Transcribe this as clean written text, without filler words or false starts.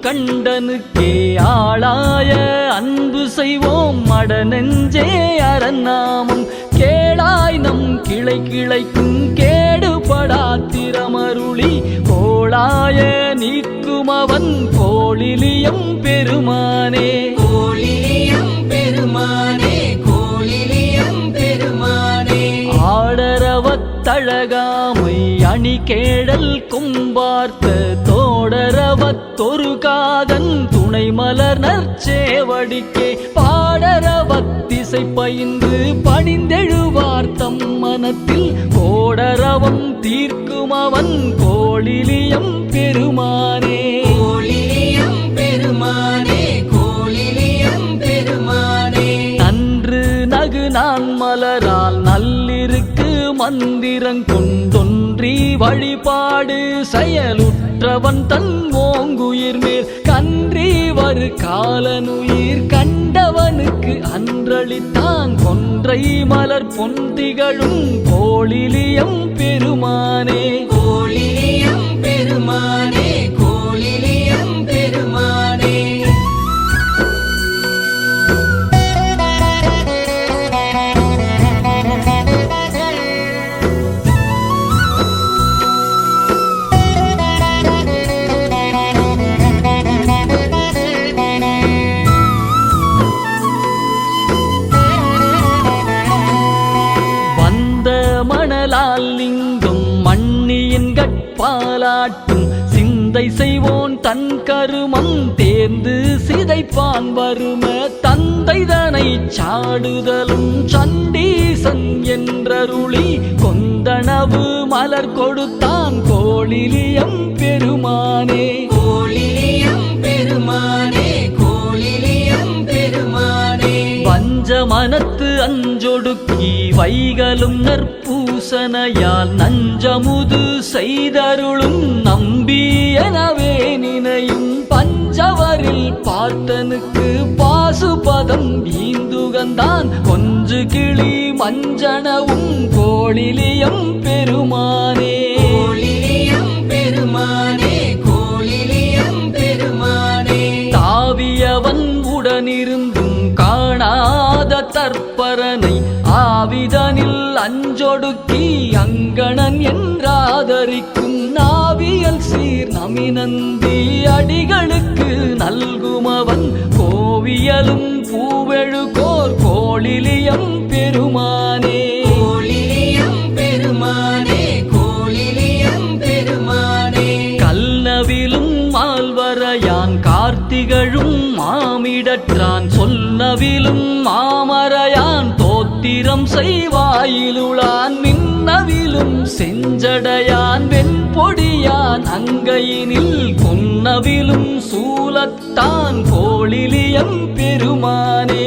கண்டனுக்கே ஆளாய அன்பு செய்வோம் மடநெஞ்சே அரநாமம் கேளாய் நம் கிளை கிளைக்கும் கேடுபடாத்திரமருளி கோளாய நீக்குமவன் கோளிலியம் பெருமானே கோளிலியம் பெருமானே கோளிலியம் பெருமானே ஆடரவத்தழகாமை அணி கேடல் கும்பார்த்த தோடரவத்தொரு காதன் துணை மலர் நற்சேவடிக்கே பாடரவத்திசை பயின்று பணிந்தெழுவார் தம் மனத்தில் கோடரவம் தீர்க்குமவன் கோளிலியம் பெருமானே கோளிலியம் பெருமானே கோளிலியம் பெருமானே நன்று நகு நான் மலரால் நல்லிருக்கு மந்திரங்கொண்டொன்றி வழிபாடு செயலுற்றவன் தன் ஓங்குயிர் மேல் கன்றி வரு காலனுயிர் கண்டவனுக்கு அன்றளித்தான் கொன்றை மலர் பொந்திகளும் கோளிலியம் பெருமானே கோளிலியம் பெருமானே கோளிலியம் பெருமானே லிங்கம் மண்ணியின் கட்பாலாட்டும் சிந்தை செய்வோன் தன் கருமம் தேர்ந்து சிதைப்பான் வரும தந்தைதனை சாடுதலும் சண்டீசன் என்றருளி கொந்தனவு மலர் கொடுத்தான் கோளிலியம் பெருமானே கோளிலியம் பெருமானே கோளிலியம் பெருமானே வஞ்சமனத்து அஞ்சொடுக்கி வைகலும் நற்பூசனையால் நஞ்சமுது செய்தருளும் நம்பி எனவே நினையும் பஞ்சவரில் பார்த்தனுக்கு பாசுபதம் ஈந்துகந்தான் கொஞ்சு கிளி மஞ்சனவும் கோளிலியம் பெருமானே கோளிலியம் பெருமானே கோளிலியம் பெருமானே தாவியவன் உடனிருந்தும் காணாத தற்பரனை ஆவிதனில் அஞ்சொடுக்கி அங்கணன் என்றாதரிக்கும் நாவியல் சீர் நமினந்தி அடிகளுக்கு நல்குமவன் கோவியலும் பூவெழுகோர் கோளிலியம் பெருமானே கோளிலியம் பெருமானே கோளிலியம் பெருமானே கல்லவிலும் மால்வரையான் கார்த்திகழும் மாமிடற்றான் சொல்லவிலும் மாமரையான் தோத்திரம் செய்வாயிலுளான் மின்னவிலும் செஞ்சடையான் வெண்பொடியான் அங்கையினில் கொன்னவிலும் சூலத்தான் கோளிலியம் பெருமானே